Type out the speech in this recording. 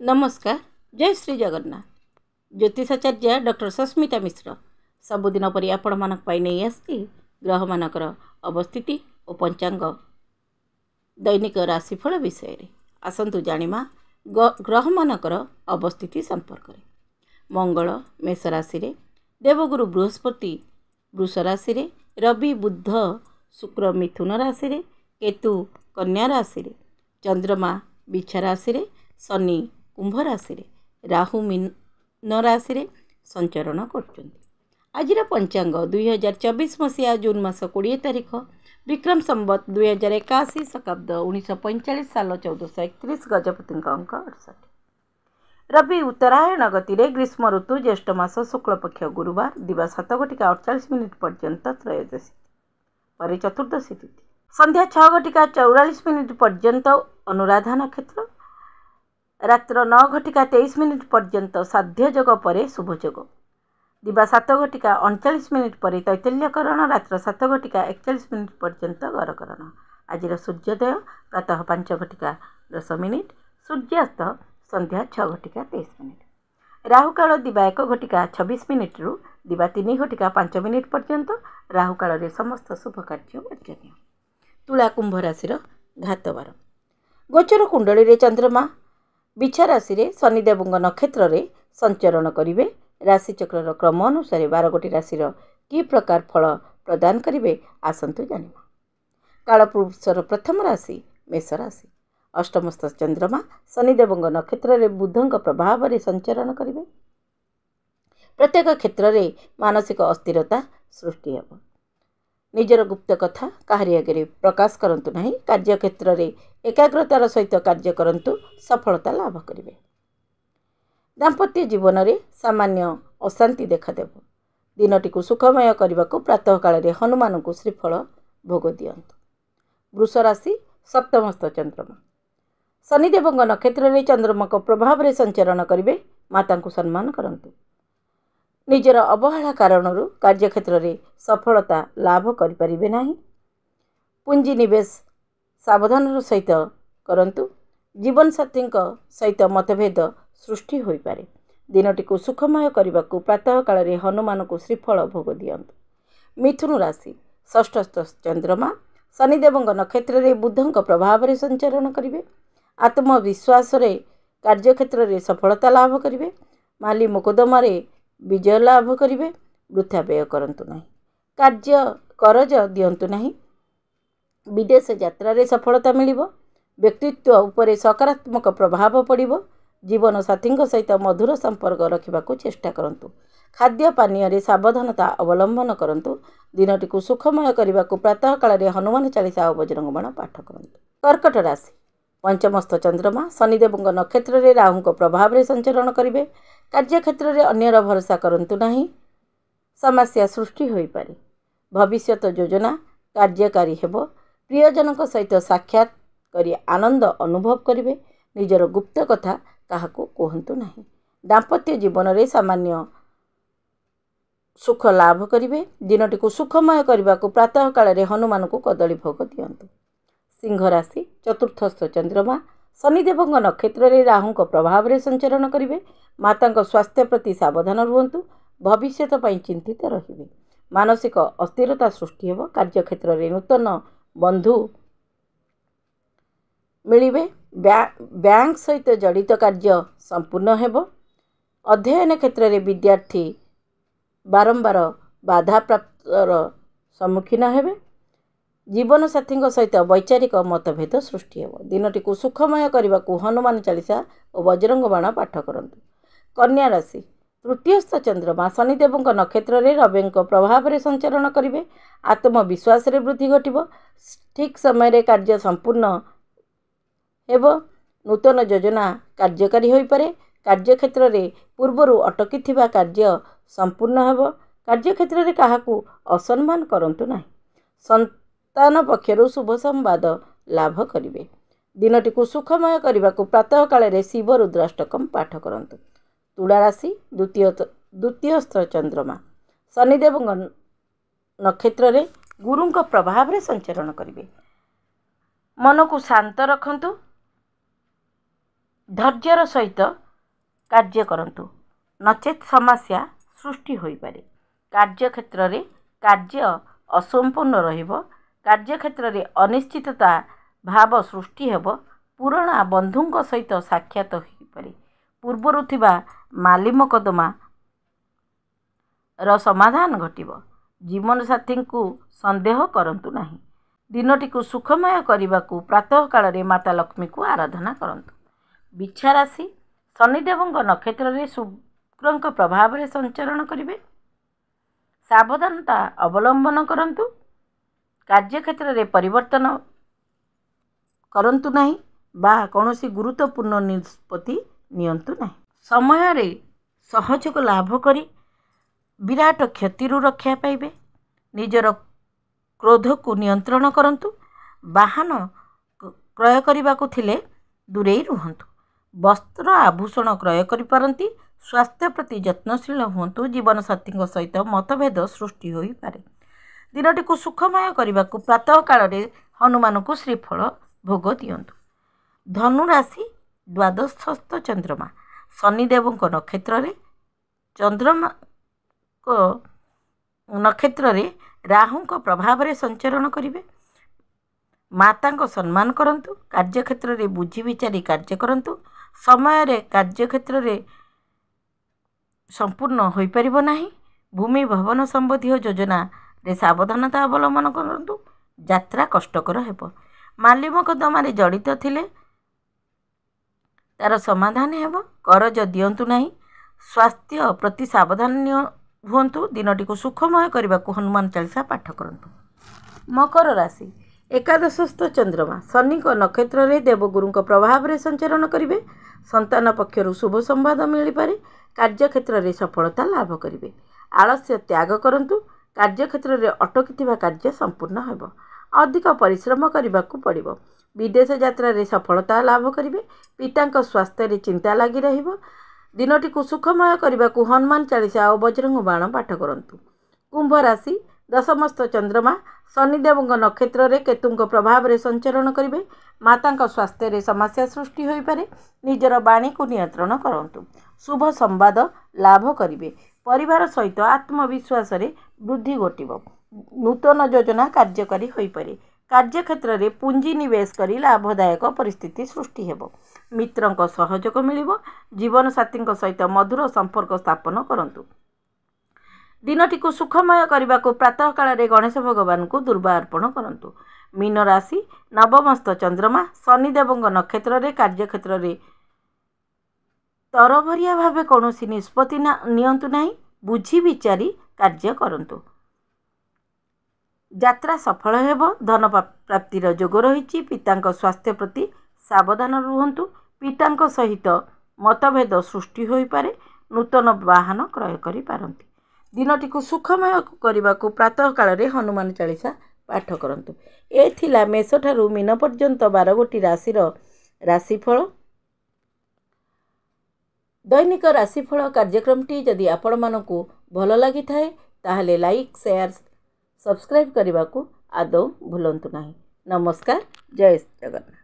नमस्कार। जय श्री जगन्नाथ। ज्योतिषाचार्य डॉक्टर सस्मिता मिश्र सबुदिन परि आपण मानक पाई नहीं आसी ग्रह मानकर अवस्थिति और पंचांग दैनिक राशिफल विषय रे आसंतु जानिमा ग्रह मानकर अवस्थिति संपर्क रे। मंगल मेष राशि रे, देवगुरु बृहस्पति वृष राशि रे, रवि बुध शुक्र मिथुन राशि रे, केतु कन्या राशि रे, चंद्रमा बिछा राशि रे, शनि कुंभ राशि रे, राहु मीन राशि रे संचरण करछन्ति। आजिर पंचांग 2024 मसीहा जून मास 20 तारिख विक्रम संवत 2081 शकाब्द 1945 साल 1431 गजपति अंक 68। रवि उत्तरायण गति रे ग्रीष्म ऋतु ज्येष्ठ मास शुक्ल पक्ष गुरुवार दिवा 7:48 पर्यंत त्रयोदशी पर चतुर्दशी तिथि संध्या 6:44 पर्यंत अनुराधा नक्षत्र, रात्र 9:23 पर्यंत साध्य जोग पर शुभजोग, दिवा 7:39 पर तैतल्यकरण, रात्र 7:41 पर्यंत गरकरण। आज सूर्योदय प्रातः 5:10 सूर्यास्त संध्या 6:23। राहुकाल दिवा 1:26 रु दिवा 3:05 पर्यंत। राहुकाल रे समस्त शुभ कार्य वर्जनीय। तुला कुंभ राशि घातवार गोचर कुंडली रे चंद्रमा बिछा राशि रे शनिदेव नक्षत्र रे संचरण करिवे। राशिचक्र क्रम अनुसार 12 राशि कि प्रकार फल प्रदान करिवे आसंतु जानिबा। कालपुरुषर प्रथम राशि मेष राशि। अष्टमस्थ चंद्रमा शनिदेव नक्षत्र रे बुधंक प्रभाव रे संचरण करिवे। प्रत्येक क्षेत्र रे मानसिक अस्थिरता सृष्टि हेब। निजर गुप्त कथा काहारी आगे प्रकाश करंतु नहीं। कार्य क्षेत्र रे एकाग्रतार सहित कार्य करंतु सफलता लाभ करिवे। दाम्पत्य जीवन रे सामान्य अशांति देखादेव। दिनटी को सुखमय करने को प्रातः काल रे हनुमान को श्रीफल भोग दियंतु। वृष राशि सप्तमस्थ चंद्रमा शनिदेव नक्षत्र रे चंद्रमा को प्रभाव रे संचरण करिवे। माता को सम्मान करंतु। निजर अवहेला कारण कार्यक्षेत्र में सफलता लाभ करें नहीं। पुंजी निवेश सावधान सहित करंतु। जीवन साथी सहित मतभेद सृष्टि हो पारे। दिनटी को सुखमय करने को प्रातः काल रे हनुमान को श्रीफल भोग दियंतु। मिथुन राशि षष्ठस्थ चंद्रमा शनिदेव नक्षत्र रे बुधंक प्रभाव रे संचरण करिवे। आत्मविश्वास रे कार्यक्षेत्र में सफलता लाभ करिवे। माली मोकदमा रे विजय लाभ करिवे। वृथा व्यय करंतु नहीं। कार्य करज दियंतु नहीं। विदेश यात्रा रे सफलता मिलिबो। व्यक्तित्व उपरे सकारात्मक प्रभाव पड़िबो। जीवन साथी सहित मधुर संपर्क रखिबाकू चेष्टा करंतु। खाद्य पानीय रे सावधानता अवलंबन करंतु। दिनटी को सुखमय करने प्रातः काल रे हनुमान चालीसा और बजरंग बाण पाठ करंतु। कर्कट राशि पंचमस्थ चंद्रमा शनिदेव नक्षत्र रे राहु को प्रभाव रे संचरण करिवे। कार्यक्षेत्र में अन्यर भरोसा करंतु नहीं। समस्या सृष्टि हो पारे। भविष्यत योजना कार्यकारी हेबो। प्रियजन सहित साक्षात करी आनंद अनुभव करिवे। निजर गुप्त कथा काहाकू कहंतु नहीं। दाम्पत्य जीवन रे सामान्य सुख लाभ करिवे। दिनटी को सुखमय करने को प्रातः काल रे हनुमान को कदली भोग दियंतु। सिंह राशि चतुर्थस्थ चंद्रमा शनिदेव नक्षत्र रे राहु को प्रभाव रे संचरण करिवे। माता स्वास्थ्य प्रति सावधान रुहंतु। भविष्यत पई चिंतित रहिबे। मानसिक अस्थिरता सृष्टि हेबो। कार्यक्षेत्र रे नूतन बंधु मिलिबे। बैंक सहित जड़ित कार्य संपूर्ण हेबो। अध्ययन क्षेत्र रे विद्यार्थी बारंबार बाधा प्राप्तर सम्मुखीन हेबे। जीवन साथी सहित वैचारिक मतभेद सृष्टि हेबो। दिनटी को सुखमय करने को हनुमान चालीसा और बजरंग बाण पाठ करंतु। कन्या राशि तृतीयस्थ चंद्रमा शनिदेव नक्षत्र रे रवि प्रभाव रे संचरण करिवे। आत्मविश्वास रे वृद्धि घटिबो। ठीक समय रे कार्य संपूर्ण हेबो। नूतन योजना कार्यकारी होई पारे। कार्यक्षेत्र रे पूर्वरु अटकी थिबा कार्य संपूर्ण हेबो। कार्यक्षेत्र रे काहाकू असम्मान करंतु नाही। संतान पक्षरु शुभ संवाद लाभ करिवे। दिनटी को सुखमय करने को प्रातः काल रे शिव रुद्राष्टकम पाठ करंतु। तुला राशि द्वितीयस्थ चंद्रमा शनिदेव नक्षत्र रे गुरु प्रभाव रे संचरण करिवे। मन को शांत रखंतु। धैर्यर सहित कार्य करंतु नचेत समस्या सृष्टि होई पारे। कार्यक्षेत्र रे कार्य असंपूर्ण रहिबो। कार्यक्षेत्र रे अनिश्चितता भाव सृष्टि हेबो। पुराणा बंधुंक सहित साक्षात होई पारे। पूर्वरु थिबा माली मोकदमा समाधान घटिबो। जीवन साथी को संदेह करंतु नहीं। दिनटी को सुखमय करने को प्रातः काल रे माता लक्ष्मी को आराधना करंतु। बिछा राशि शनिदेव नक्षत्र रे शुक्र प्रभाव रे संचरण करिवे। सावधानता अवलंबन करंतु। कार्यक्षेत्र रे परिवर्तन करंतु नहीं बा कौनसी गुरुत्वपूर्ण निष्पत्ति नियंतु नहीं। समय रे सहयोग लाभ करी विराट क्षति रक्षा पाइबे। निजर क्रोध को नियंत्रण करंतु। वाहन क्रय करने को थिले दूरे रुहंतु। वस्त्र आभूषण क्रय करि पारंती। स्वास्थ्य प्रति यत्नशील हुंतु। जीवन साथी सहित मतभेद सृष्टि होई पारे। दिनटी को सुखमय करने को प्रातः काल रे हनुमान को श्रीफल भोग दियंतु। धनु राशि द्वादशस्थ चंद्रमा शनिदेव नक्षत्र रे चंद्रमा को नक्षत्र रे राहु प्रभाव रे संचरण करिवे। माता को सम्मान करंतु। कार्यक्षेत्र रे बुझी विचारी कार्य करंतु। समय रे कार्यक्षेत्र रे संपूर्ण होई परिबो नाही। भूमि भवन संबंधी योजना रे सावधानता अवलंबन करंतु। यात्रा कष्टकर हेबो। माली मोकदमा रे जड़ित थिले तार समाधान हेबो। करज दियंतु नाही। स्वास्थ्य प्रति सावधान हुंतु। दिनटी को सुखमय करने को हनुमान चालीसा पाठ करंतु। मकर राशि एकादशस्थ चंद्रमा शनि को नक्षत्र रे देवगुरु प्रभाव रे संचरण करिवे। संतान पक्षरु शुभ संवाद मिली पारे। कार्यक्षेत्र रे सफलता लाभ करिवे। आलस्य त्याग करंतु। कार्यक्षेत्र रे अटकी कार्य संपूर्ण हेबो। अधिक परिश्रम करने को पड़िबो। विदेश यात्रा रे सफलता लाभ करिवे। पिता स्वास्थ्य रे चिंता लगी रहिबो। दिनटी को सुखमय करने को हनुमान चालीसा और बजरंग बाण पाठ करंतु। कुंभ राशि दशमस्थ चंद्रमा शनिदेव नक्षत्र रे केतुंक प्रभाव रे संचरण करिवे। माता स्वास्थ्य रे समस्या सृष्टि होई पारे। निजर बाणी को नियंत्रण करंतु। शुभ संवाद लाभ करिवे। परिवार सहित आत्मविश्वास रे वृद्धि घटिबो। नूतन योजना कार्यकारी होई पारे। कार्यक्षेत्र रे पुंजी निवेश करी लाभदायक परिस्थिति सृष्टि हेबो। मित्रंक सहयोग मिलिबो। जीवन साथी सहित मधुर संपर्क स्थापन करंतु। दिनटी को सुखमय करने को प्रातः काल रे गणेश भगवान को दुर्वा अर्पण करंतु। मीन राशि नवमस्थ चंद्रमा शनिदेव नक्षत्र रे कार्यक्षेत्र रे तरभरिया भावे कौनसी निष्पत्ति नियंतु नहीं। बुझी विचारी कार्य करंतु। यात्रा सफल हेबो। धन प्राप्तिर जोग रही। पिता स्वास्थ्य प्रति सावधान रुहंतु। पिता सहित मतभेद सृष्टि होई पारे। नूतन वाहन क्रय करि पारंती। दिनटी को सुखमय करने को प्रातः काल रे हनुमान चालीसा पाठ करंतु। ए थिला मेष ठारू मीन पर्यंत 12 गोटी राशि राशिफल। दैनिक राशिफल कार्यक्रमटी जदि आपण मानकु भल लगी थाए ताहले लाइक शेयर सब्सक्राइब करने को आदौ भूलंतु नहीं। नमस्कार। जय जगन्नाथ।